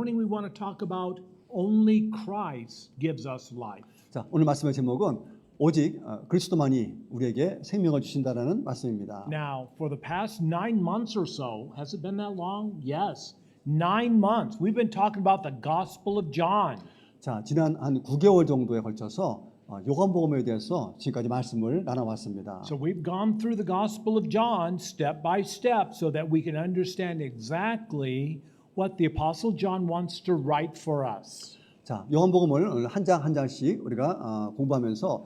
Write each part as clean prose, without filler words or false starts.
morning we want to talk about only Christ gives us life. 자, 오늘 말씀의 제목은 오직 그리스도만이 우리에게 생명을 주신다라는 말씀입니다. Now, for the past 9 months or so, has it been that long? Yes. 9 months. We've been talking about the Gospel of John. 자, 지난 한 9개월 정도에 걸쳐서 요한복음에 대해서 지금까지 말씀을 나눠왔습니다. So we've gone through the Gospel of John step by step so that we can understand exactly what the Apostle John wants to write for us. 자, 요한복음을 한 장 한 장씩 우리가 공부하면서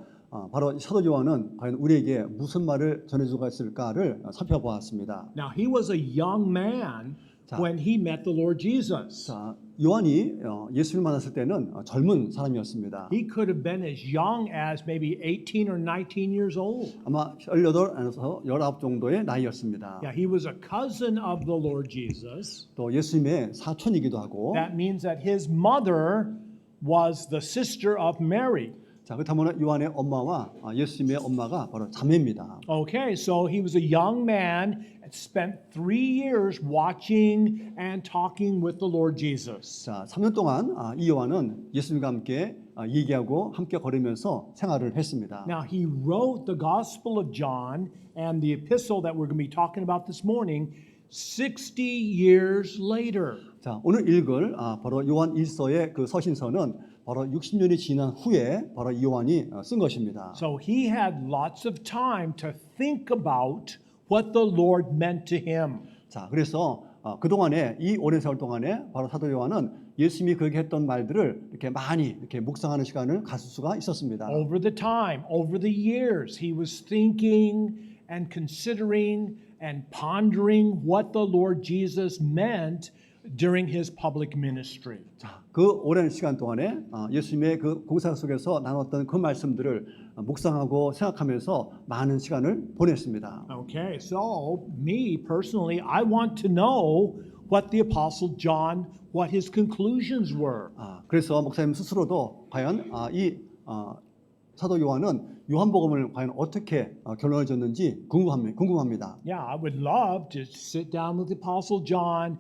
바로 사도 요한은 과연 우리에게 무슨 말을 전해주고 있을까를 살펴보았습니다. Now, he was a young man when he met the Lord Jesus. 자, 요한이 예수를 만났을 때는 젊은 사람이었습니다. He could have been as young as maybe 18 or 19 years old. 아마 18에서 19 정도의 나이였습니다. Yeah, he was a cousin of the Lord Jesus. 또 예수님의 사촌이기도 하고. That means that his mother was the sister of Mary. 자, 그렇다면 요한의 엄마와 예수님의 엄마가 바로 자매입니다. Okay, so he was a young man and spent 3 years watching and talking with the Lord Jesus. 자, 3년 동안 이 요한은 예수님과 함께 얘기하고 함께 걸으면서 생활을 했습니다. Now, he wrote the Gospel of John and the epistle that we're going to be talking about this morning 60 years later. 자, 오늘 읽을 바로 요한 1서의 그 서신서는 바로 60년이 지난 후에 바로 이 요한이 쓴 것입니다. So he had lots of time to think about what the Lord meant to him. 자, 그래서 그동안에 이 오랜 세월 동안에 바로 사도 요한은 예수님이 그에게 했던 말들을 이렇게 많이 이렇게 묵상하는 시간을 가질 수가 있었습니다. Over the time, over the years, he was thinking and considering and pondering what the Lord Jesus meant during his public ministry. 자, 그 오랜 시간 동안에 예수님의 그 공사 속에서 나눴던 그 말씀들을 묵상하고 생각하면서 많은 시간을 보냈습니다. Okay, so me personally, I want to know what the Apostle John, what his conclusions were. 그래서 목사님 스스로도 과연 이 사도 요한은 요한복음을 과연 어떻게 결론을 졌는지 궁금합니다. Yeah, I would love to sit down with the Apostle John.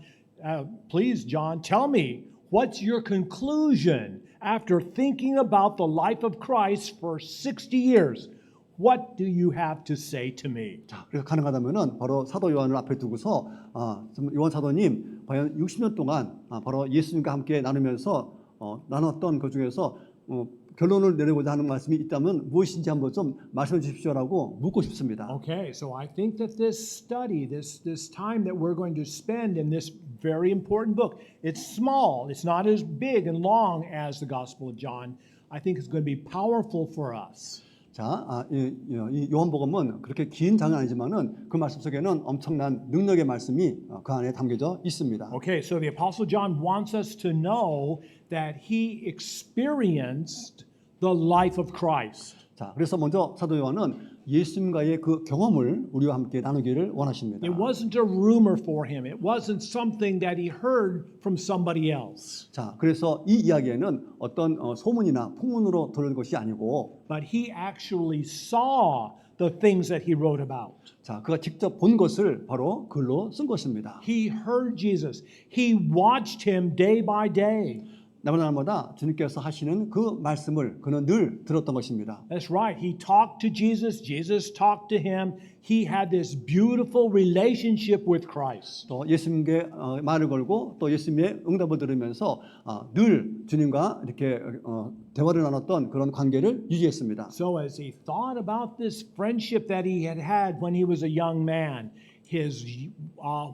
Please, John, tell me, what's your conclusion after thinking about the life of Christ for 60 years? What do you have to say to me? 자, 그래서 가능하다면은 바로 사도 요한을 앞에 두고서 요한 사도님 과연 60년 동안 바로 예수님과 함께 나누면서 나눴던 그 중에서 결론을 내리고자 하는 말씀이 있다면 무엇인지 한번 좀 말씀해 주십시오라고 묻고 싶습니다. Okay, so I think that this study, this time that we're going to spend in this very important book, it's small, it's not as big and long as the Gospel of John. I think it's going to be powerful for us. 자, 이 요한복음은 그렇게 긴 장은 아니지만은 그 말씀 속에는 엄청난 능력의 말씀이 그 안에 담겨져 있습니다. Okay, so the Apostle John wants us to know that he experienced the life of Christ. 자, 그래서 먼저 사도 요한은 예수님과의 그 경험을 우리와 함께 나누기를 원하십니다. It wasn't a rumor for him. It wasn't something that he heard from somebody else. 자, 그래서 이 이야기에는 어떤 소문이나 풍문으로 들은 것이 아니고, But he actually saw the things that he wrote about. 자, 그가 직접 본 것을 바로 글로 쓴 것입니다. He heard Jesus. He watched him day by day. 날마다 주님께서 하시는 그 말씀을 그는 늘 들었던 것입니다. That's right. He talked to Jesus. Jesus talked to him. He had this beautiful relationship with Christ. 또 예수님께 말을 걸고 또 예수님의 응답을 들으면서 늘 주님과 이렇게 대화를 나눴던 그런 관계를 유지했습니다. So as he thought about this friendship that he had when he was a young man,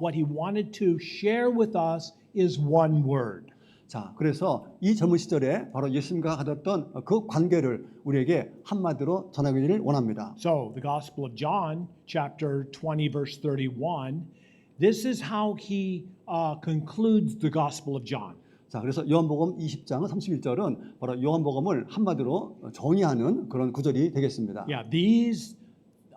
what he wanted to share with us is one word. 자, 그래서 이 젊은 시절에 바로 예수님과 가졌던 그 관계를 우리에게 한마디로 전하기를 원합니다. So, the Gospel of John, chapter 20, verse 31, this is how he concludes the Gospel of John. 자, 그래서 요한복음 20장 31절은 바로 요한복음을 한마디로 정의하는 그런 구절이 되겠습니다. Yeah, these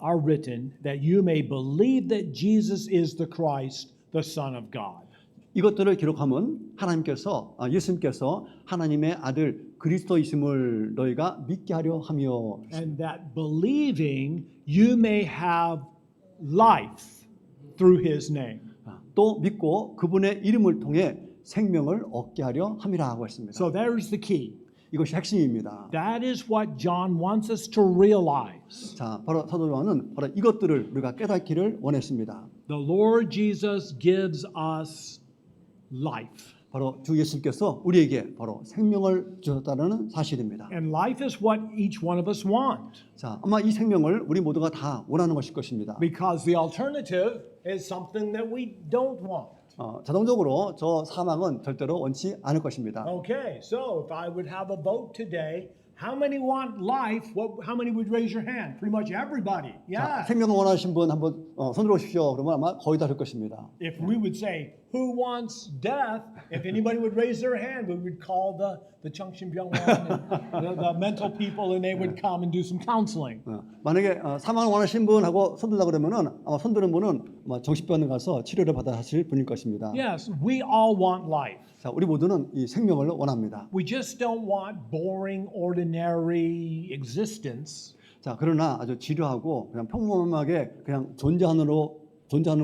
are written that you may believe that Jesus is the Christ, the Son of God. 이것들을 기록하면 하나님께서 예수님께서 하나님의 아들 그리스도이심을 너희가 믿게 하려 하며 And that believing you may have life through his name. 또 믿고 그분의 이름을 통해 생명을 얻게 하려 함이라 하고 했습니다. So there's the key. 이것이 핵심입니다. That is what John wants us to realize. 자, 바로 사도 요한은 바로 이것들을 우리가 깨닫기를 원했습니다. The Lord Jesus gives us life. 바로 주 예수께서 우리에게 바로 생명을 주셨다는 사실입니다. And life is what each one of us want. 자, 아마 이 생명을 우리 모두가 다 원하는 것일 것입니다. Because the alternative is something that we don't want. 자동적으로 저 사망은 절대로 원치 않을 것입니다. Okay, so if I would have a vote today, how many want life? How many would raise your hand? Pretty much everybody. 자, Yeah. 생명을 원하시는 분 한번 손 들어오십시오. 그러면 아마 거의 다 될 것입니다. If we would say, who wants death? If anybody would raise their hand, we would call the 청신병원 and the mental people, and they would come and do some counseling. 만약에 사망을 원하시는 분 하고 손 들라 그러면은 아마 손 드는 분은 아마 정신병원 가서 치료를 받아 하실 분일 것입니다. Yes, we all want life. 자, 우리 모두는 이 생명을 원합니다. We just don't want boring, ordinary existence. 자, 그러나 아주 지루하고 그냥 평범하게 그냥 존재하는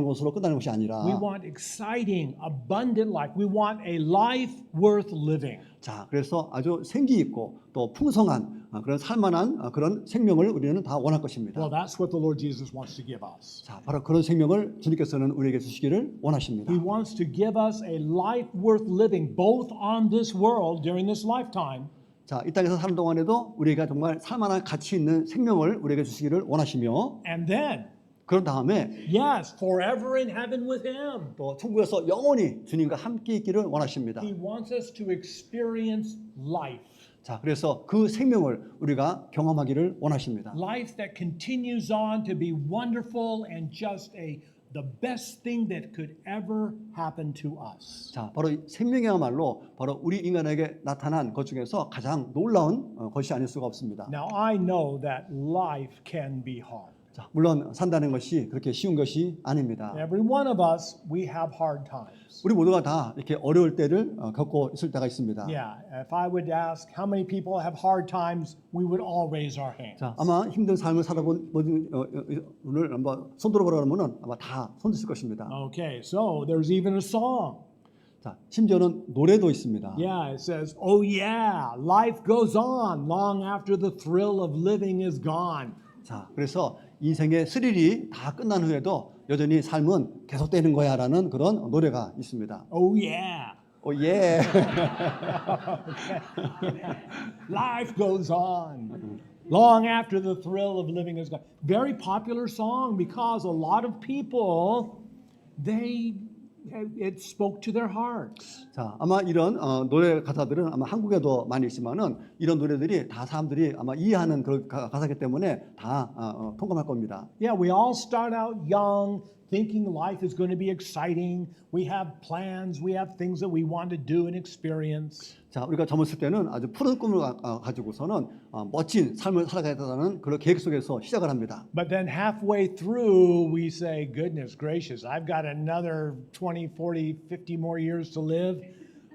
것으로 끝나는 것이 아니라 We want exciting, abundant life. We want a life worth living. 자, 그래서 아주 생기 있고 또 풍성한 그런 살만한 그런 생명을 우리는 다 원할 것입니다. Well, that's what the Lord Jesus wants to give us. 자, 바로 그런 생명을 주님께서는 우리에게 주시기를 원하십니다. He wants to give us a life worth living, both on this world during this lifetime, 자, 이 땅에서 사는 동안에도 우리가 정말 살만한 가치 있는 생명을 우리에게 주시기를 원하시며 and then, 그런 다음에 yes, forever in heaven with Him. 또 천국에서 영원히 주님과 함께 있기를 원하십니다. He wants us to experience life. 자, 그래서 그 생명을 우리가 경험하기를 원하십니다. Life that continues on to be wonderful and just the best thing that could ever happen to us. 자, 바로 이 생명이야말로 바로 우리 인간에게 나타난 것 중에서 가장 놀라운 것이 아닐 수가 없습니다. Now, I know that life can be hard. 자, 물론 산다는 것이 그렇게 쉬운 것이 아닙니다. Every one of us, we have hard times. 우리 모두가 다 이렇게 어려울 때를 겪고 있을 때가 있습니다. Yeah, if I would ask how many people have hard times, we would all raise our hands. 자, 아마 힘든 삶을 살아본 모든 오늘 한번 손 들어보라 그러면은 아마 다 손 드실 것입니다. Okay, so there's even a song. 자, 심지어는 노래도 있습니다. Yeah, it says, "Oh yeah, life goes on long after the thrill of living is gone." 자, 그래서 인생의 스릴이 다 끝난 후에도 여전히 삶은 계속되는 거야라는 그런 노래가 있습니다. Oh yeah. 오 예. Life goes on long after the thrill of living is gone. Very popular song because a lot of people, it spoke to their hearts. 자, 아마 이런 노래 가사들은 아마 한국에도 많이 있지만은 이런 노래들이 다 사람들이 아마 이해하는 그런 가사이기 때문에 다 통감할 겁니다. Yeah, we all start out young, thinking life is going to be exciting. We have plans, we have things that we want to do and experience. 자, 우리가 젊었을 때는 아주 푸른 꿈을 가지고서는 멋진 삶을 살아가겠다는 그런 계획 속에서 시작을 합니다. But then halfway through, we say, goodness gracious, I've got another 20, 40, 50 more years to live.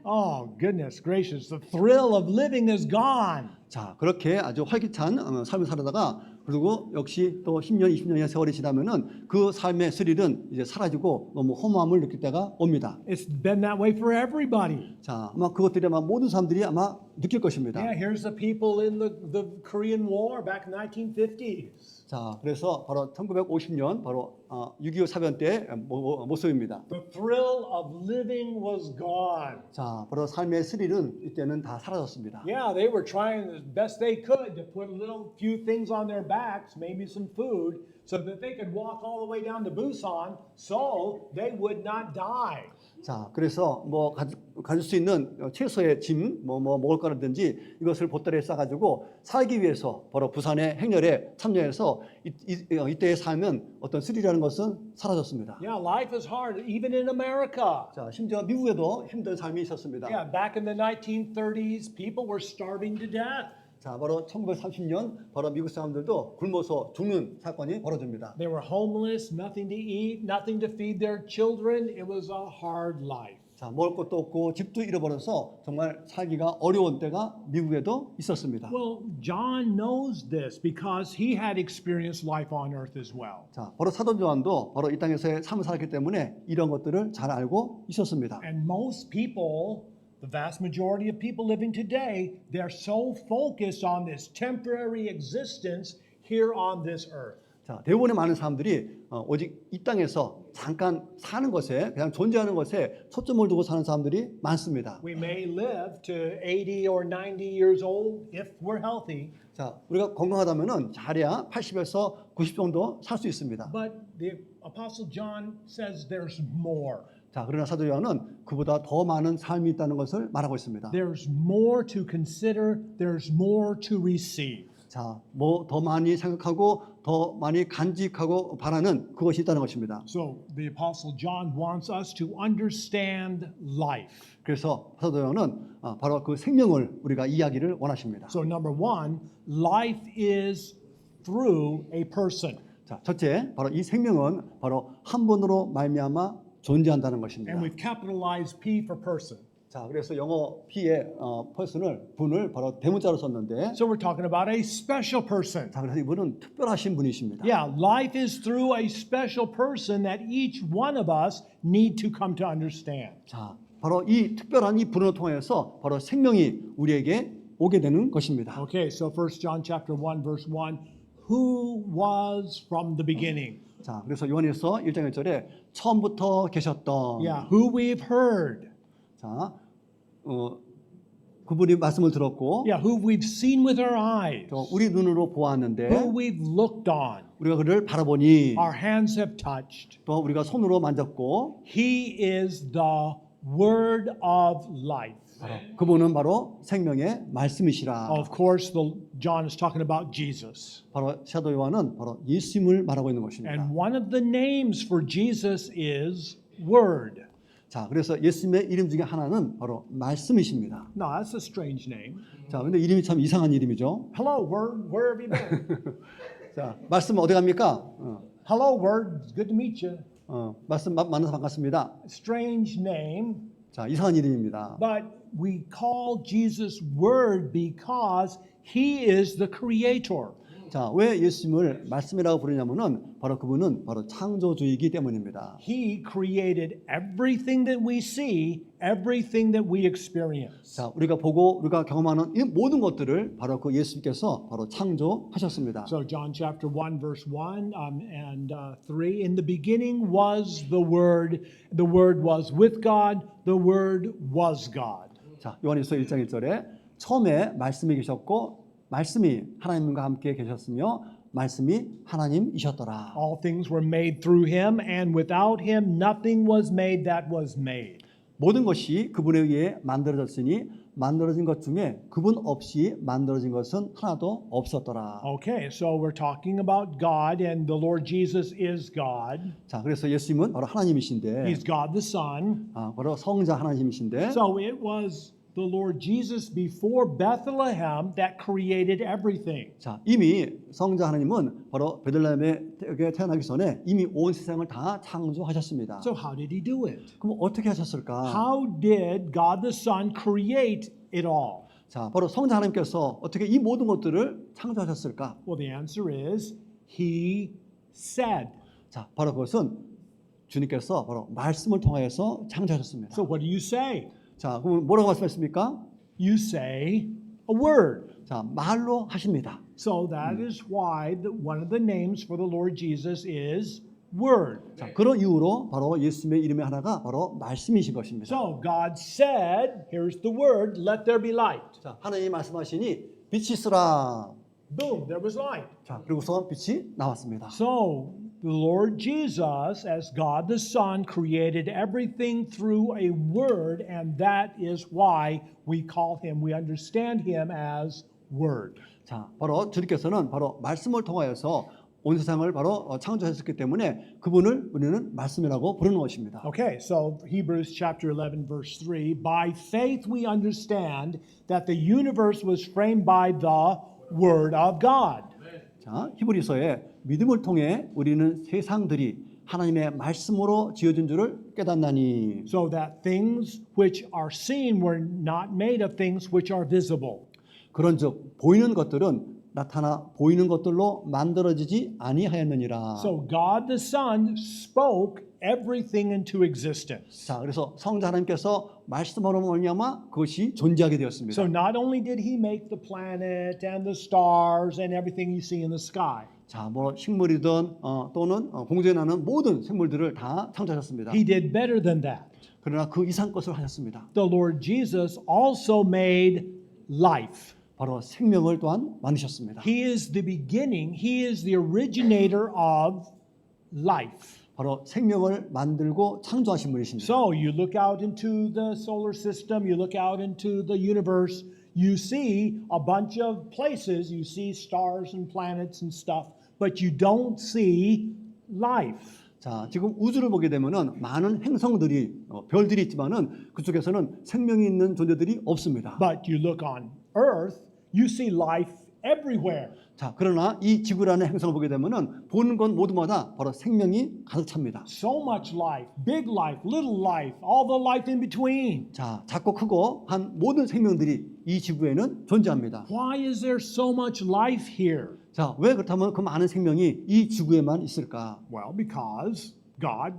Oh, goodness gracious, the thrill of living is gone. 자, 그렇게 아주 활기찬 삶을 살다가 그리고 역시 또 10년, 20년의 세월이 지나면은 그 삶의 스릴은 이제 사라지고 너무 허무함을 느낄 때가 옵니다. It's been that way for everybody. 자, 아마 그것들이 아마 모든 사람들이 아마 느낄 것입니다. Yeah, here's the people in the Korean War back in the 1950s. 자, 그래서 바로 1950년 바로 6.25 사변 때 모습입니다. The thrill of living was gone. 자, 바로 삶의 스릴은 이때는 다 사라졌습니다. Yeah, they were trying as best they could to put a little few things on their backs, maybe some food, so that they could walk all the way down to Busan so they would not die. 자, 그래서 뭐 가질 수 있는 최소의 짐, 뭐 먹을 거라든지 이것을 보따리에 싸가지고 살기 위해서 바로 부산의 행렬에 참여해서 이때의 삶은 어떤 스릴이라는 것은 사라졌습니다. Yeah, life is hard, even in America. 자, 심지어 미국에도 힘든 삶이 있었습니다. Yeah, back in the 1930s, people were starving to death. 자, 바로 1930년 바로 미국 사람들도 굶어서 죽는 사건이 벌어집니다. They were homeless, nothing to eat, nothing to feed their children. It was a hard life. 자, 먹을 것도 없고 집도 잃어버려서 정말 살기가 어려운 때가 미국에도 있었습니다. Well, John knows this because he had experienced life on earth as well. 자, 바로 사도 요한도 바로 이 땅에서의 삶을 살았기 때문에 이런 것들을 잘 알고 있었습니다. And most people, the vast majority of people living today, they're so focused on this temporary existence here on this earth. 자, 대부분의 많은 사람들이 오직 이 땅에서 잠깐 사는 것에, 그냥 존재하는 것에 초점을 두고 사는 사람들이 많습니다. We may live to 80 or 90 years old if we're healthy, 자, 우리가 건강하다면은 잘해야 80에서 90 정도 살 수 있습니다. but the Apostle John says there's more. 자, 그러나 사도 요한은 그보다 더 많은 삶이 있다는 것을 말하고 있습니다. There's more to consider, there's more to receive. 자, 뭐 더 많이 생각하고 더 많이 간직하고 바라는 그것이 있다는 것입니다. So the Apostle John wants us to understand life. 그래서 사도 요한은 바로 그 생명을 우리가 이야기를 원하십니다. So number one, life is through a person. 자, 첫째, 바로 이 생명은 바로 한 분으로 말미암아 존재한다는 것입니다. And we've capitalized P for person. 자, 그래서 영어 P의 분을 바로 대문자로 썼는데, So we're talking about a special person. 자, 그래서 이분은 특별하신 분이십니다. Yeah, life is through a special person that each one of us need to come to understand. 자, 바로 이 특별한 이 분을 통해서 바로 생명이 우리에게 오게 되는 것입니다. Okay, so 1 John chapter 1 verse 1, who was from the beginning? 자, 그래서 요한일서 1장 1절에 처음부터 계셨던, Yeah, who we've heard. 자, 그분이 말씀을 들었고, Yeah, who we've seen with our eyes. 또 우리 눈으로 보았는데, Who we've looked on. 우리가 그를 바라보니, Our hands have touched. 또 우리가 손으로 만졌고, He is the word of life. 그분은 바로 생명의 말씀이시라. Of course, John is talking about Jesus. 바로 사도 요한은 바로 예수님을 말하고 있는 것입니다. And one of the names for Jesus is Word. 자, 그래서 예수님의 이름 중에 하나는 바로 말씀이십니다. No, that's a strange name. 자, 근데 이름이 참 이상한 이름이죠. Hello, Word. Where have you been? 자, 말씀 어디 갑니까? Hello, Word. It's good to meet you. 말씀 만나서 반갑습니다. Strange name, 자, 이상한 이름입니다. but we call Jesus Word because He is the Creator. 자, 왜 예수님을 말씀이라고 부르냐면은 바로 그분은 바로 창조주이기 때문입니다. He created everything that we see, everything that we experience. 자, 우리가 보고 우리가 경험하는 이 모든 것들을 바로 그 예수님께서 바로 창조하셨습니다. So John chapter 1 verse 1 and 3, in the beginning was the Word was with God, the Word was God. 자, 요한일서 1장 1절에 처음에 말씀이 계셨고 말씀이 하나님과 함께 계셨으며 말씀이 하나님이셨더라. All things were made through him, and without him nothing was made that was made. 모든 것이 그분에 의해 만들어졌으니 만들어진 것 중에 그분 없이 만들어진 것은 하나도 없었더라. Okay, so we're talking about God, and the Lord Jesus is God. 자, 그래서 예수님은 바로 하나님이신데, He's God the Son. 바로 성자 하나님이신데, So it was the Lord Jesus before Bethlehem that created everything. 자, 이미 성자 하나님은 바로 베들레헴에 태어나기 전에 이미 온 세상을 다 창조하셨습니다. So how did he do it? 그럼 어떻게 하셨을까? How did God the Son create it all? 자, 바로 성자 하나님께서 어떻게 이 모든 것들을 창조하셨을까? Well, the answer is he said. 자, 바로 그것은 주님께서 바로 말씀을 통하여서 창조하셨습니다. So what do you say? 자, 그럼 뭐라고 말씀하십니까? You say a word. 자, 말로 하십니다. So that is why one of the names for the Lord Jesus is Word. 자, 그런 이유로 바로 예수님의 이름의 하나가 바로 말씀이신 것입니다. So God said, here's the word, let there be light. 자, 하나님이 말씀하시니 빛이 있으라. Boom, there was light. 자, 그리고서 빛이 나왔습니다. So the Lord Jesus, as God the Son, created everything through a word, and that is why we understand him as Word. 자, 바로 주님께서는 바로 말씀을 통하여서 온 세상을 바로 창조하셨기 때문에 그분을 우리는 말씀이라고 부르는 것입니다. Okay, so Hebrews chapter 11 verse 3, by faith we understand that the universe was framed by the word of God. 자, 히브리서에 믿음을 통해 우리는 세상들이 하나님의 말씀으로 지어진 줄을 깨닫나니. So that things which are seen were not made of things which are visible. 그런즉 보이는 것들은 나타나 보이는 것들로 만들어지지 아니하였느니라. So God the Son spoke everything into existence. 자, 그래서 성자 하나님께서 말씀으로 말미암아 그것이 존재하게 되었습니다. So not only did he make the planet and the stars and everything you see in the sky. 자, 뭐 식물이든 또는 공중에 나는 모든 생물들을 다 창조하셨습니다. He did better than that. 그러나 그 이상 것을 하셨습니다. The Lord Jesus also made life. 바로 생명을 또한 만드셨습니다. He is the beginning, he is the originator of life. 바로 생명을 만들고 창조하신 분이십니다. So you look out into the solar system, you look out into the universe, you see a bunch of places, you see stars and planets and stuff, but you don't see life. 자, 지금 우주를 보게 되면은 많은 행성들이 별들이 있지만은 그쪽에서는 생명이 있는 존재들이 없습니다. But you look on Earth, you see life everywhere. 자, 그러나 이 지구라는 행성을 보게 되면은 보는 건 모두마다 바로 생명이 가득 찹니다. So much life, big life, little life, all the life in between. 자, 작고 크고 한 모든 생명들이 이 지구에는 존재합니다. Why is there so much life here? 자, 왜 그렇다면 그 많은 생명이 이 지구에만 있을까? Well, because God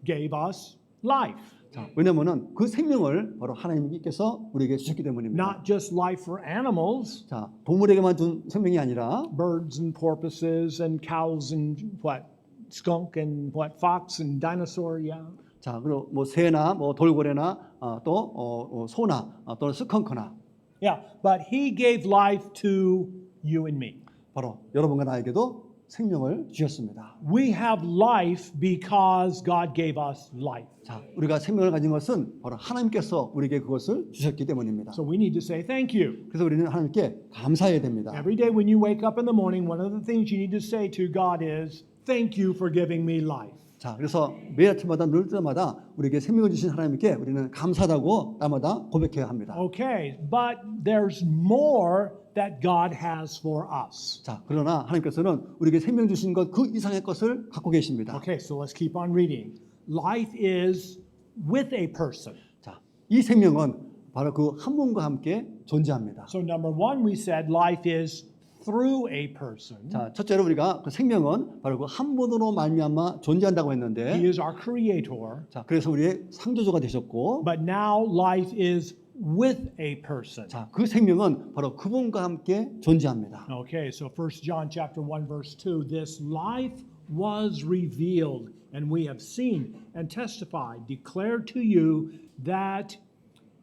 gave us life. 자, 왜냐면은 그 생명을 바로 하나님께서 우리에게 주셨기 때문입니다. Not just life for animals, 자, 동물에게만 준 생명이 아니라 birds and porpoises and cows and what? Skunk and what? Fox and dinosaur, yeah. 자, 그리고 뭐 새나 뭐 돌고래나 또 소나 또는 스컹크나 Yeah, but he gave life to you and me. 바로 여러분과 나에게도 생명을 주셨습니다. We have life because God gave us life. 자, 우리가 생명을 가진 것은 바로 하나님께서 우리에게 그것을 주셨기 때문입니다. So we need to say thank you. 그래서 우리는 하나님께 감사해야 됩니다. Every day when you wake up in the morning, one of the things you need to say to God is, thank you for giving me life. 자, 그래서 매일 아침마다 늘 때마다 우리에게 생명을 주신 하나님께 우리는 감사하다고 날마다 고백해야 합니다. Okay, but there's more that God has for us. 자, 그러나 하나님께서는 우리에게 생명 주신 것 그 이상의 것을 갖고 계십니다. Okay, so let's keep on reading. Life is with a person. 자, 이 생명은 바로 그 한 분과 함께 존재합니다. So number one, we said life is through a person. 자, 첫째로 우리가 그 생명은 바로 그 한 분으로 말미암아 존재한다고 He 했는데, is our creator. 자, 그래서 우리의 창조주가 되셨고, But now life is with a person. 자, 그 생명은 바로 그분과 함께 존재합니다. Okay, so 1 John chapter 1 verse 2, this life was revealed and we have seen and testified, declared to you that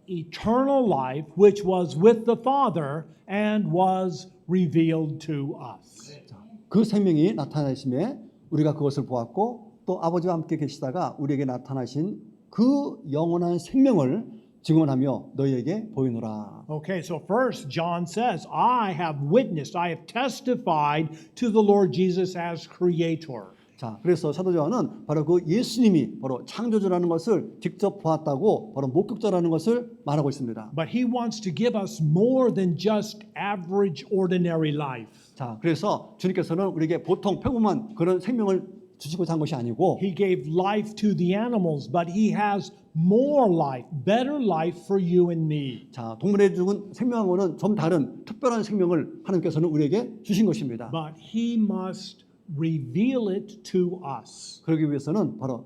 eternal life which was with the Father and was revealed to us. 자, 그 생명이 나타나심에 우리가 그것을 보았고 또 아버지와 함께 계시다가 우리에게 나타나신 그 영원한 생명을 증언하며 너희에게 보이노라. Okay, so first John says, I have witnessed, I have testified to the Lord Jesus as creator. 자, 그래서 사도 요한은 바로 그 예수님이 바로 창조주라는 것을 직접 보았다고 바로 목격자라는 것을 말하고 있습니다. But he wants to give us more than just average ordinary life. 자, 그래서 주님께서는 우리에게 보통 평범한 그런 생명을 주시고자 한 것이 아니고 He gave life to the animals, but he has more life, better life for you and me. 자, 동물에 죽은 생명하고는 좀 다른 특별한 생명을 하나님께서는 우리에게 주신 것입니다. But he must reveal it to us. 그러기 위해서는 바로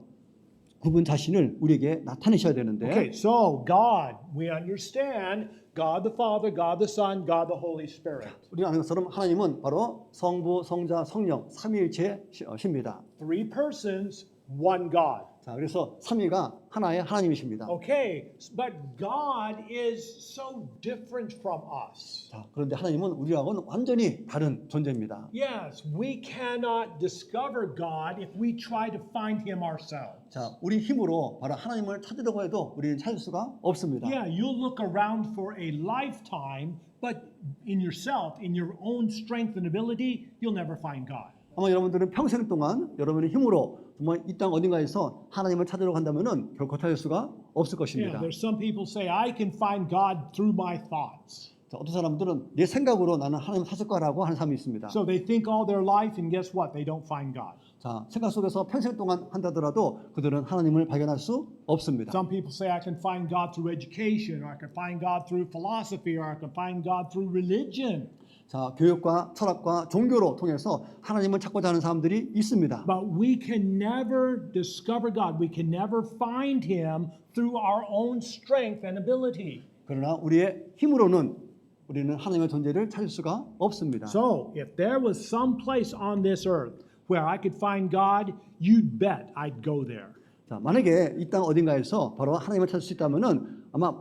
그분 자신을 우리에게 나타내셔야 되는데 Okay, so God, we understand God the Father, God the Son, God the Holy Spirit. 우리가 아는 것처럼 하나님은 바로 성부, 성자, 성령 삼위일체십니다. Three persons, one God. 자, 그래서 삼위가 하나의 하나님이십니다. Okay, but God is so different from us. 자, 그런데 하나님은 우리하고는 완전히 다른 존재입니다. Yes, we cannot discover God if we try to find him ourselves. 자, 우리 힘으로 바로 하나님을 찾으려고 해도 우리는 찾을 수가 없습니다. Yeah, you'll look around for a lifetime, but in yourself, in your own strength and ability, you'll never find God. 아마 여러분들은 평생 동안 여러분의 힘으로 정말 이 땅 어딘가에서 하나님을 찾으려고 한다면은 결코 찾을 수가 없을 Yeah, 것입니다. there's some people say I can find God through my thoughts. 자, 어떤 사람들은 내 생각으로 나는 하나님을 찾을 거라고 하는 사람이 있습니다. So they think all their life, and guess what? They don't find God. 자, 생각 속에서 평생 동안 한다더라도 그들은 하나님을 발견할 수 없습니다. Some people say I can find God through education, or I can find God through philosophy, or I can find God through religion. 자, 교육과 철학과 종교로 통해서 하나님을 찾고자 하는 사람들이 있습니다. But we can never discover God. We can never find Him through our own strength and ability. 그러나 우리의 힘으로는 우리는 하나님의 존재를 찾을 수가 없습니다. So, if there was some place on this earth where I could find God, you'd bet I'd go there. 자, 만약에 이 땅 어딘가에서 바로 하나님을 찾을 수 있다면은 아마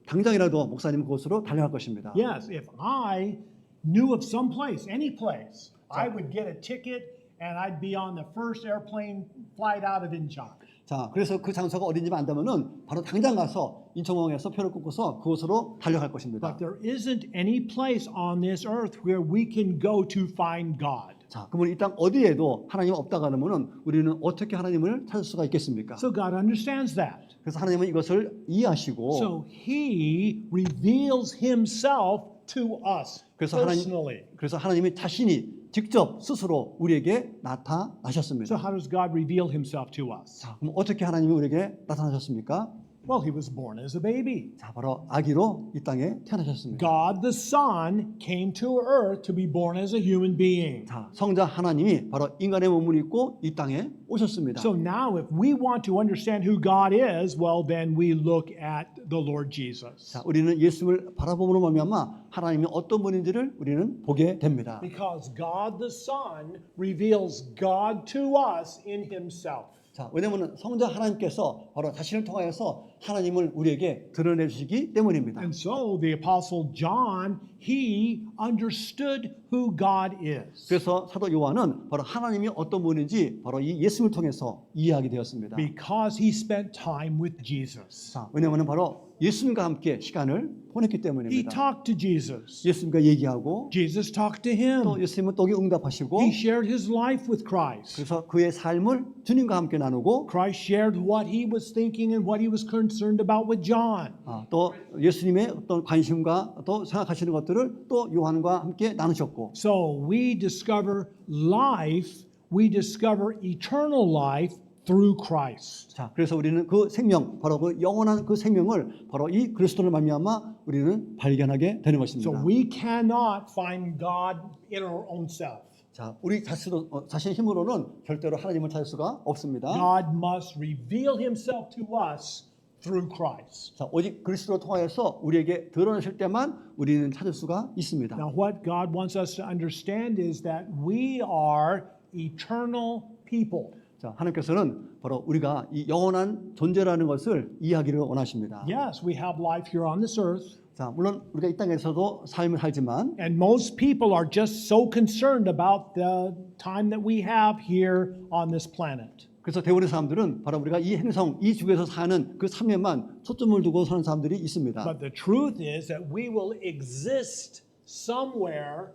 당장이라도 목사님 그곳으로 달려갈 것입니다. Yes, if I knew of some place, any place, I would get a ticket and I'd be on the first airplane flight out of Incheon. 자, 그래서 그 장소가 어딘지만 안다면은 바로 당장 가서 인천공항에서 표를 끊고서 그곳으로 달려갈 것입니다. But there isn't any place on this earth where we can go to find God. 자, 그러면 이 땅 어디에도 하나님 없다고 하면은 우리는 어떻게 하나님을 찾을 수가 있겠습니까? So God understands that. 그래서 하나님은 이것을 이해하시고 So He reveals Himself to us personally. 그래서 하나님이 자신이 직접 스스로 우리에게 나타나셨습니다. So how does God reveal Himself to us? 자, 그럼 어떻게 하나님이 우리에게 나타나셨습니까? Well, He was born as a baby. 자, 바로 아기로 이 땅에 태어나셨습니다. God the Son came to earth to be born as a human being. 자, 성자 하나님이 바로 인간의 몸을 입고 이 땅에 오셨습니다. So now if we want to understand who God is, well then we look at the Lord Jesus. 자, 우리는 예수를 바라봄으로 말미암아 하나님이 어떤 분인지를 우리는 보게 됩니다. Because God the Son reveals God to us in Himself. 자, 왜냐하면 성자 하나님께서 바로 자신을 통하여서 하나님을 우리에게 드러내 주시기 때문입니다. And so the Apostle John, he understood who God is. 그래서 사도 요한은 바로 하나님이 어떤 분인지 바로 이 예수를 통해서 이해하게 되었습니다. Because he spent time with Jesus. 자, 왜냐하면 바로 예수님과 함께 시간을 보냈기 He 때문입니다. talked to Jesus. 예수님과 얘기하고 Jesus talked to 또 him. 예수님은 또 응답하시고 He shared his life with Christ. 그래서 그의 삶을 주님과 함께 나누고 Christ shared what he was thinking and what he was concerned about with John. 또 예수님의 어떤 관심과 또 생각하시는 것들을 또 요한과 함께 나누셨고 So we discover life, we discover eternal life through Christ. 자, 그래서 우리는 그 생명, 바로 그 영원한 그 생명을 바로 이 그리스도를 말미암아 우리는 발견하게 되는 것입니다. So we cannot find God in our own self. 자, 우리 자신의 힘으로는 절대로 하나님을 찾을 수가 없습니다. God must reveal himself to us through Christ. 자, 오직 그리스도로 통하여서 우리에게 드러내실 때만 우리는 찾을 수가 있습니다. Now what God wants us to understand is that we are eternal people. 자, 하나님께서는 바로 우리가 이 영원한 존재라는 것을 이해하기를 원하십니다. Yes, we have life here on this earth. 자, 물론 우리가 이 땅에서도 삶을 살지만 And most people are just so concerned about the time that we have here on this planet. 그래서 대부분의 사람들은 바로 우리가 이 행성, 이 지구에서 사는 그 삶에만 초점을 두고 사는 사람들이 있습니다. But the truth is that we will exist somewhere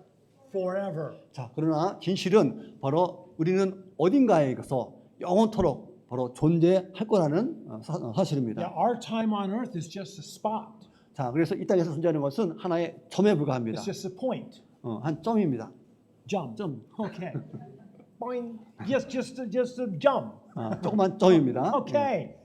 forever. 자, 그러나 진실은 바로 우리는 어딘가에서 영원토록 바로 존재할 거라는 사실입니다. Yeah, our time on earth is just a spot. 자, 그래서 이 땅에서 존재하는 것은 하나의 점에 불과합니다. It's just a point. 한 점입니다. Jump. 점. Okay. Boing. Just a jump. 조그만 점입니다. Okay.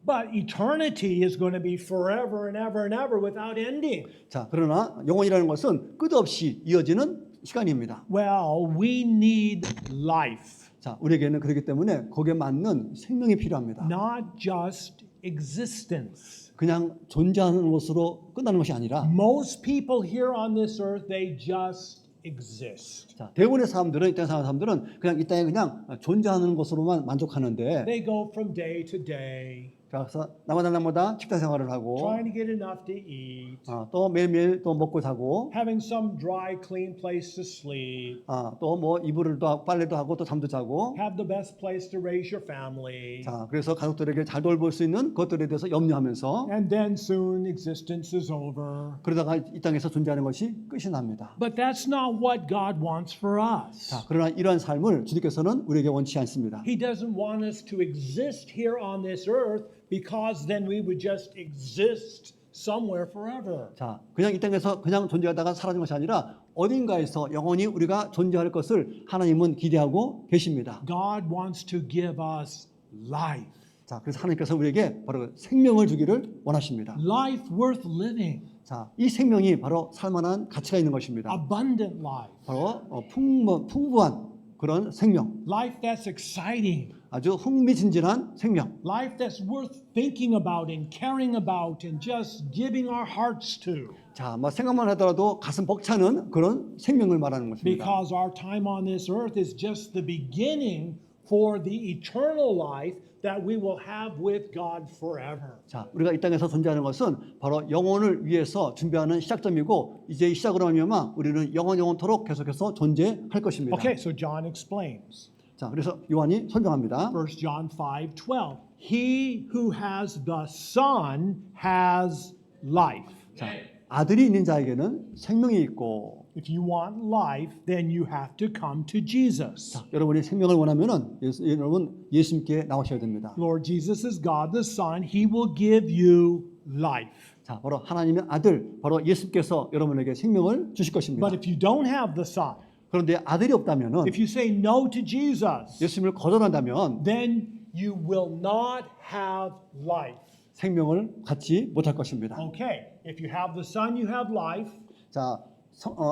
But eternity is going to be forever and ever and ever without ending. 자, 그러나 영원이라는 것은 끝없이 이어지는 시간입니다. Well, we need life. 자, 우리에게는 그렇기 때문에 거기에 맞는 생명이 필요합니다. Not just existence. 그냥 존재하는 것으로 끝나는 것이 아니라 Most people here on this earth, they just exist. 자, 대부분의 사람들은 이 땅에 사는 사람들은 그냥 이 땅에 그냥 존재하는 것으로만 만족하는데 They go from day to day, 자, 그래서 날마다 직장 생활을 하고 trying to get enough to eat, 또 매일매일 또 먹고 자고 having some dry, clean place to sleep, 또 뭐 이불도 하고 빨래도 하고 또 잠도 자고 have the best place to raise your family, 자, 그래서 가족들에게 잘 돌볼 수 있는 것들에 대해서 염려하면서 and then soon existence is over. 그러다가 이 땅에서 존재하는 것이 끝이 납니다. But that's not what God wants for us. 자, 그러나 이러한 삶을 주님께서는 우리에게 원치 않습니다. He doesn't want us to exist here on this earth because then we would just exist somewhere forever. 자, 그냥 이 땅에서 그냥 존재하다가 사라진 것이 아니라 어딘가에서 영원히 우리가 존재할 것을 하나님은 기대하고 계십니다. God wants to give us life. 자, 그래서 하나님께서 우리에게 바로 생명을 주기를 원하십니다. Life worth living. 자, 이 생명이 바로 살만한 가치가 있는 것입니다. Abundant life. 바로 풍부한 그런 생명, Life that's exciting. 아주 흥미진진한 생명, Life that's worth thinking about and caring about and just giving our hearts to. 자, 뭐 생각만 하더라도 가슴 벅차는 그런 생명을 말하는 것입니다. Because our time on this earth is just the beginning for the eternal life that we will have with God forever. 자, 우리가 이 땅에서 존재하는 것은 바로 영혼을 위해서 준비하는 시작점이고 이제 이 시작으로 하면 우리는 영원토록 계속해서 존재할 것입니다. Okay, so John explains. 자, 그래서 요한이 설명합니다. 1 John 5:12. He who has the Son has life. 자, 아들이 있는 자에게는 생명이 있고 If you want life, then you have to come to Jesus. 자, 여러분이 생명을 원하면은 여러분 예수님께 나오셔야 됩니다. Lord Jesus is God the Son. He will give you life. 자, 바로 하나님의 아들, 바로 예수께서 여러분에게 생명을 주실 것입니다. But if you don't have the Son, 그런데 아들이 없다면은 if you say no to Jesus, 예수님을 거절한다면 then you will not have life. 생명을 갖지 못할 것입니다. Okay, if you have the Son, you have life. 자,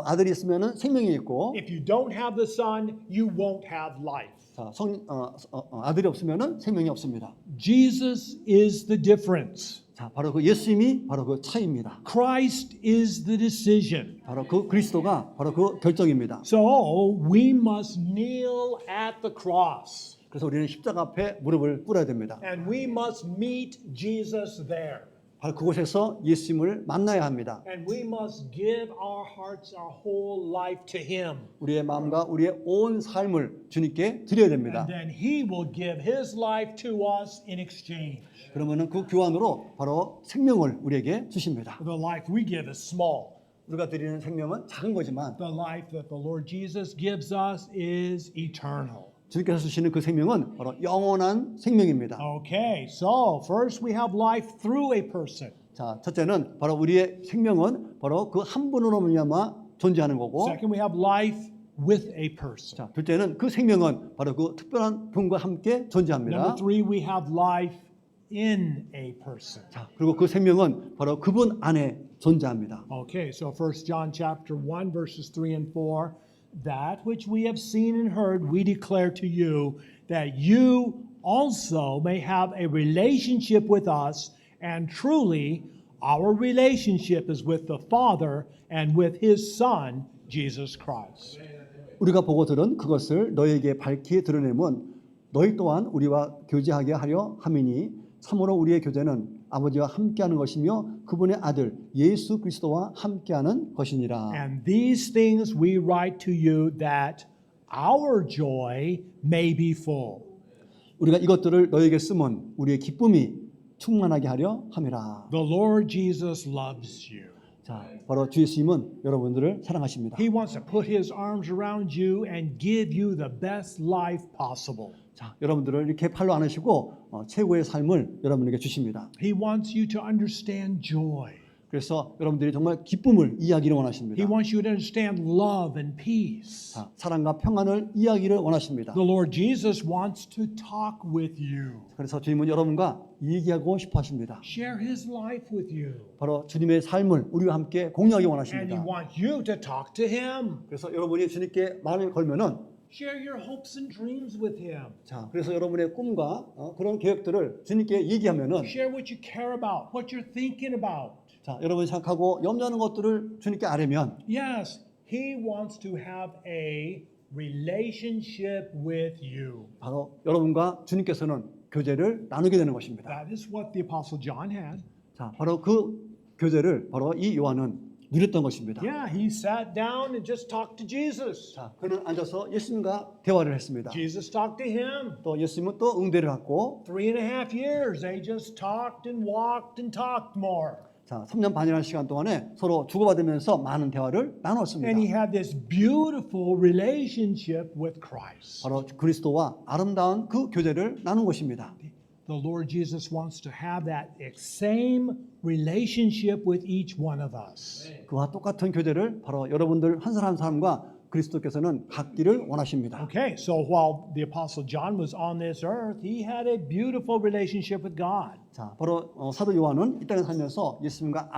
아들이 있으면은 생명이 있고, If you don't have the Son, you won't have life. 자, 아들이 없으면은 생명이 없습니다. Jesus is the difference. 자, 바로 그 예수님이 바로 그 차이입니다. Christ is the decision. 바로 그 그리스도가 바로 그 결정입니다. So we must kneel at the cross. 그래서 우리는 십자가 앞에 무릎을 꿇어야 됩니다. And we must meet Jesus there. 바로 그곳에서 예수님을 만나야 합니다. And we must give our hearts, our whole life to Him. 우리의 마음과 우리의 온 삶을 주님께 드려야 됩니다. And then He will give His life to us in exchange. 그러면은 그 교환으로 바로 생명을 우리에게 주십니다. The life we give is small. 우리가 드리는 생명은 작은 거지만 The life that the Lord Jesus gives us is eternal. 주님께서 주시는 그 생명은 바로 영원한 생명입니다. Okay, so first we have life through a person. 자, 첫째는 바로 우리의 생명은 바로 그 한 분으로 말미암아 존재하는 거고, Second, we have life with a person. 자, 둘째는 그 생명은 바로 그 특별한 분과 함께 존재합니다. Number three, we have life in a person. 자, 그리고 그 생명은 바로 그분 안에 존재합니다. Okay, so 1 John chapter 1 verses 3 and 4, that which we have seen and heard we declare to you, that you also may have a relationship with us, and truly our relationship is with the Father and with his Son Jesus Christ. 우리가 보고 들은 그것을 너희에게 밝히 드러내면 너희 또한 우리와 교제하게 하려 함이니 참으로 우리의 교제는 아버지와 함께하는 것이며 그분의 아들 예수 그리스도와 함께하는 것이니라. And these things we write to you that our joy may be full. 우리가 이것들을 너희에게 쓰면 우리의 기쁨이 충만하게 하려 함이라. The Lord Jesus loves you. 자, 바로 주 예수님은 여러분들을 사랑하십니다. He wants to put his arms around you and give you the best life possible. 자, 여러분들을 이렇게 팔로 안으시고 최고의 삶을 여러분에게 주십니다. He wants you to understand joy. 그래서 여러분들이 정말 기쁨을 이해하기를 원하십니다. He wants you to understand love and peace. 자, 사랑과 평안을 이해하기를 원하십니다. The Lord Jesus wants to talk with you. 그래서 주님은 여러분과 얘기하고 싶어 하십니다. Share his life with you. 바로 주님의 삶을 우리와 함께 공유하기 And he 원하십니다. wants you to talk to him. 그래서 여러분이 주님께 말을 걸면은 Share your hopes and dreams with him. 자, 그래서 여러분의 꿈과 그런 계획들을 주님께 얘기하면은 Share what you care about, what you're thinking about. 자, 여러분이 생각하고 염려하는 것들을 주님께 아뢰면 Yes, he wants to have a relationship with you. 바로 여러분과 주님께서는 교제를 나누게 되는 것입니다. That is what the Apostle John had. 자, 바로 그 교제를 바로 이 요한은 누렸던 것입니다. Yeah, he sat down and just talked to Jesus. 자, 그는 앉아서 예수님과 대화를 했습니다. Jesus talked to him. 또 예수님은 또 응대를 하고 3.5 years, they just talked and walked and talked more. 자, 3년 반이라는 시간 동안에 서로 주고받으면서 많은 대화를 나눴습니다. And he had this beautiful relationship with Christ. 바로 그리스도와 아름다운 그 교제를 나눈 것입니다. the Lord Jesus wants to have that same relationship with each one of us. 그와 똑같은 교제를 바로 여러분들 한 사람 한 사람과 그리스도께서는 갖기를 원하십니다. Okay, so while the Apostle John was on this earth, he had a beautiful relationship with God. 자, 바로 사도 요한은 이 땅에 살면서 예수님과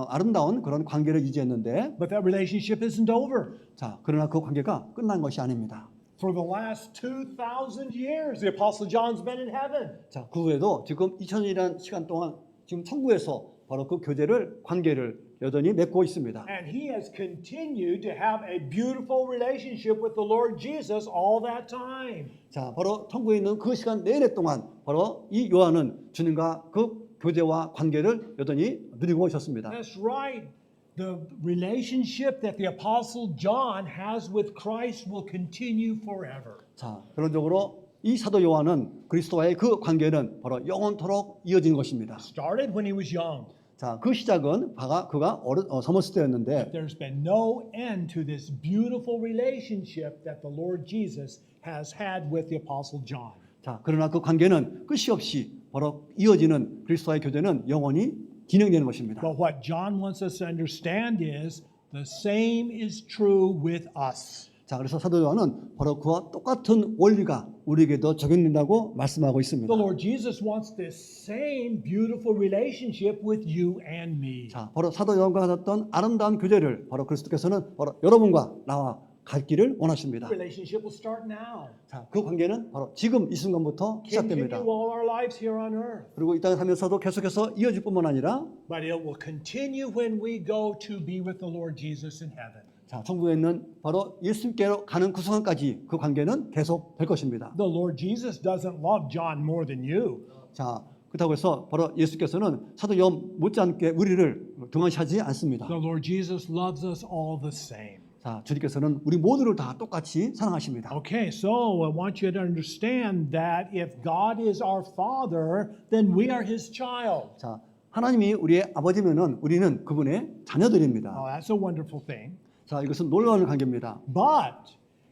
아름다운 그런 관계를 유지했는데, But that relationship isn't over. 자, 그러나 그 관계가 끝난 것이 아닙니다. For the last 2,000 years, the Apostle John's been in heaven. 자, 그 후에도 지금 2000년이라는 시간 동안 지금 천국에서 바로 그 교제를 관계를 여전히 맺고 있습니다. And he has continued to have a beautiful relationship with the Lord Jesus all that time. 자, 바로 천국에 있는 그 시간 내내 동안 바로 이 요한은 주님과 그 교제와 관계를 여전히 누리고 있었습니다. That's right. The relationship that the Apostle John has with Christ will continue forever. 자, 결론적으로 이 사도 요한은 그리스도와의 그 관계는 바로 영원토록 이어진 것입니다. Started when he was young. 자, 그 시작은 그가 젊었을 때였는데, There's been no end to this beautiful relationship that the Lord Jesus has had with the Apostle John. 자, 그러나 그 관계는 끝이 없이 바로 이어지는 그리스도와의 교제는 영원히 진행되는 것입니다. But what John wants us to understand is the same is true with us. 자, 그래서 사도 요한은 바로 그와 똑같은 원리가 우리에게도 적용된다고 말씀하고 있습니다. The Lord Jesus wants this same beautiful relationship with you and me. 자, 바로 사도 요한과 가졌던 아름다운 교제를 바로 그리스도께서는 바로 여러분과 나와 갈 길을 원하십니다. The relationship will start now. 자, 그 관계는 바로 지금 이 순간부터 시작됩니다. Continue all our lives here on earth. 그리고 이 땅에 살면서도 계속해서 이어질 뿐만 아니라, But it will continue when we go to be with the Lord Jesus in heaven. 자, 천국에 있는 바로 예수님께로 가는 그 순간까지 그 관계는 계속 될 것입니다. The Lord Jesus doesn't love John more than you. 자, 그렇다고 해서 바로 예수께서는 사도 요한 못지않게 우리를 등한시하지 않습니다. The Lord Jesus loves us all the same. 자, 주님께서는 우리 모두를 다 똑같이 사랑하십니다. Okay, so I want you to understand that if God is our Father, then we are His child. 자, 하나님이 우리의 아버지면은 우리는 그분의 자녀들입니다. Oh, that's a wonderful thing. 자, 이것은 놀라운 관계입니다. But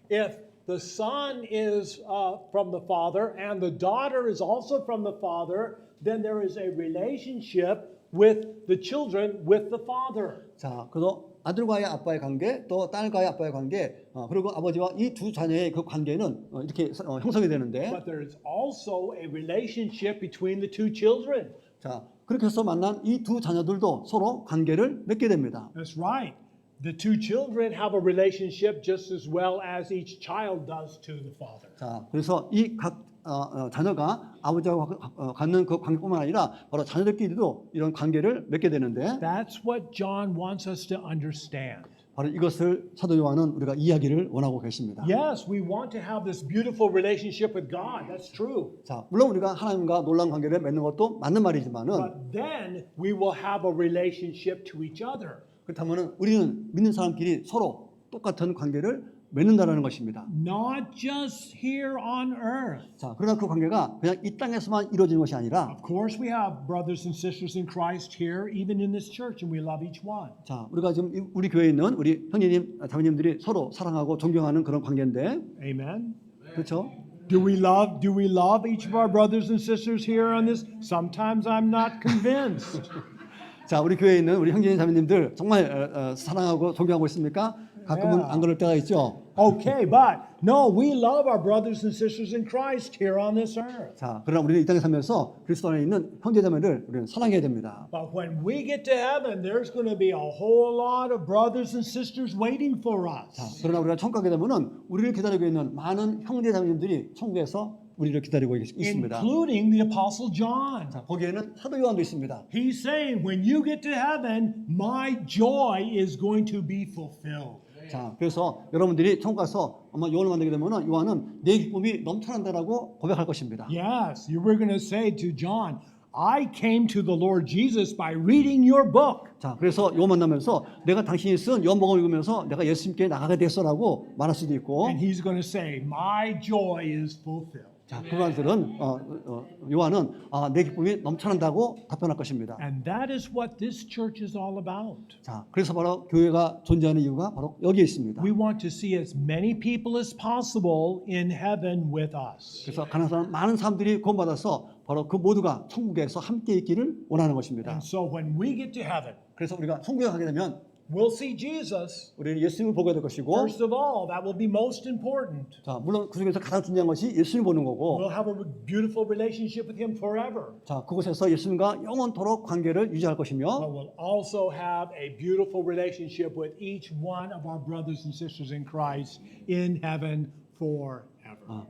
if the son is from the father and the daughter is also from the father, then there is a relationship with the children with the father. 자, 그래서 아들과의 아빠의 관계, 또 딸과의 아빠의 관계, 그리고 아버지와 이 두 자녀의 그 관계는 이렇게 형성이 되는데, But there is also a relationship between the two children. 자, 그렇게 해서 만난 이 두 자녀들도 서로 관계를 맺게 됩니다. That's right. The two children have a relationship just as well as each child does to the father. 자, 그래서 이 각 자녀가 아버지와 갖는 그 관계뿐만 아니라 바로 자녀들끼리도 이런 관계를 맺게 되는데, That's what John wants us to understand. 바로 이것을 사도 요한은 우리가 이야기를 원하고 계십니다. Yes, we want to have this beautiful relationship with God. That's true. 자, 물론 우리가 하나님과 놀라운 관계를 맺는 것도 맞는 말이지만은, But then we will have a relationship to each other. 그렇다면은 우리는 믿는 사람끼리 서로 똑같은 관계를 맺는다라는 것입니다. Not just here on earth. 자, 그러나 그 관계가 그냥 이 땅에서만 이루어지는 것이 아니라, Of course, we have brothers and sisters in Christ here, even in this church, and we love each one. 자, 우리가 지금 우리 교회에 있는 우리 형제님, 자매님들이 서로 사랑하고 존경하는 그런 관계인데, Amen. 그렇죠? Do we love each of our brothers and sisters here on this? Sometimes I'm not convinced. 자, 우리 교회에 있는 우리 형제님, 자매님들 정말 사랑하고 존경하고 있습니까? 가끔은 Yeah. 안 그럴 때가 있죠. Okay, but no, we love our brothers and sisters in Christ here on this earth. 자, 그러나 우리는 이 땅에 살면서 그리스도 안에 있는 형제자매를 우리는 사랑해야 됩니다. But when we get to heaven, there's going to be a whole lot of brothers and sisters waiting for 자, us. 그러나 우리가 천국 가게 되면은 우리를 기다리고 있는 많은 형제자매님들이 천국에서 우리를 기다리고 있습니다. Including the Apostle John. 자, 거기에는 사도 요한도 있습니다. He's saying, when you get to heaven, my joy is going to be fulfilled. 자, 그래서 여러분들이 천국 가서 아마 요한을 만나게 되면은 요한은 내 기쁨이 넘쳐난다라고 고백할 것입니다. Yes, you were going to say to John, I came to the Lord Jesus by reading your book. 자, 그래서 요한 만나면서 내가 당신이 쓴 요한복음을 읽으면서 내가 예수님께 나가게 됐어라고 말할 수도 있고, And he's going to say, my joy is fulfilled. 자, 그 말들은 요한은 내 기쁨이 넘쳐난다고 답변할 것입니다. And that is what this church is all about. 자, 그래서 바로 교회가 존재하는 이유가 바로 여기에 있습니다. We want to see as many people as possible in heaven with us. 그래서 가난한 많은 사람들이 구원받아서 바로 그 모두가 천국에서 함께 있기를 원하는 것입니다. And so when we get to heaven, 그래서 우리가 천국에 가게 되면 we'll see Jesus. 우리는 예수님을 보게 될 것이고, First of all, that will be most important. 자, 물론 그 중에서 가장 중요한 것이 예수님 보는 거고, We'll have a beautiful relationship with Him forever. 자, 그곳에서 예수님과 영원토록 관계를 유지할 것이며, But we'll also have a beautiful relationship with each one of our brothers and sisters in Christ in heaven forever.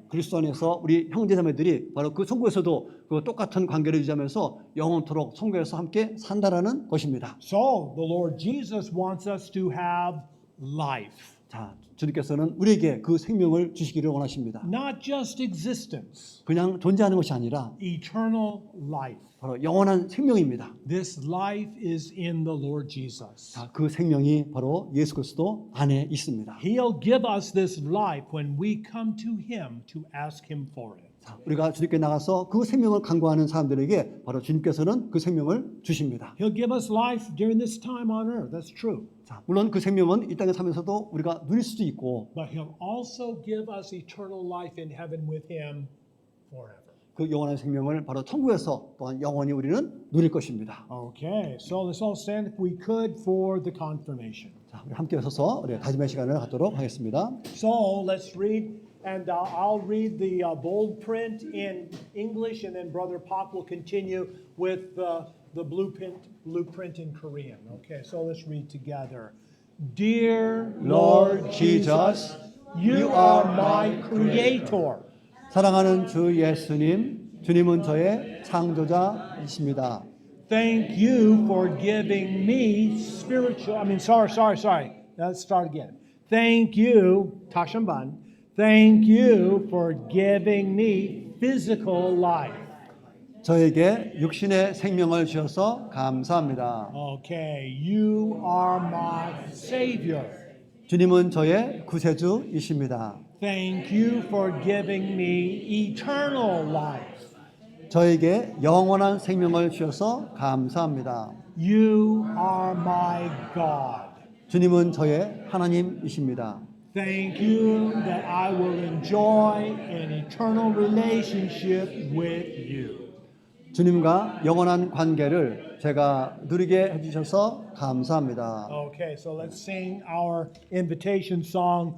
그리스도 안에서 우리 형제자매들이 바로 그 천국에서도 그 똑같은 관계를 유지하면서 영원토록 천국에서 함께 산다라는 것입니다. So the Lord Jesus wants us to have life. 자, 주님께서는 우리에게 그 생명을 주시기를 원하십니다. Not just existence, 그냥 존재하는 것이 아니라 eternal life. 바로 영원한 생명입니다. This life is in the Lord Jesus. 자, 그 생명이 바로 예수 그리스도 안에 있습니다. He'll give us this life when we come to Him to ask Him for it. 자, 우리가 주님께 나가서 그 생명을 간구하는 사람들에게 바로 주님께서는 그 생명을 주십니다. He'll give us life during this time on earth. That's true. 자, 물론 그 생명은 이 땅에 살면서도 우리가 누릴 수도 있고, But He'll also give us eternal life in heaven with Him forever. 그 영원한 생명을 바로 천국에서 또한 영원히 우리는 누릴 것입니다. Okay, so let's all stand if we could for the confirmation. 자, 우리 함께 서서 우리 다짐의 시간을 갖도록 하겠습니다. So let's read, and I'll read the bold print in English, and then Brother Pak will continue with the blueprint in Korean. Okay, so let's read together. Dear Lord Jesus, you are my creator. 사랑하는 주 예수님, 주님은 저의 창조자이십니다. Thank you for giving me sorry. Let's start again. Thank you, 다시 한번. Thank you for giving me physical life. 저에게 육신의 생명을 주셔서 감사합니다. Okay, you are my Savior. 주님은 저의 구세주이십니다. Thank you for giving me eternal life. 저에게 영원한 생명을 주셔서 감사합니다. You are my God. 주님은 저의 하나님이십니다. Thank you that I will enjoy an eternal relationship with you. 주님과 영원한 관계를 제가 누리게 해주셔서 감사합니다. Okay, so let's sing our invitation song.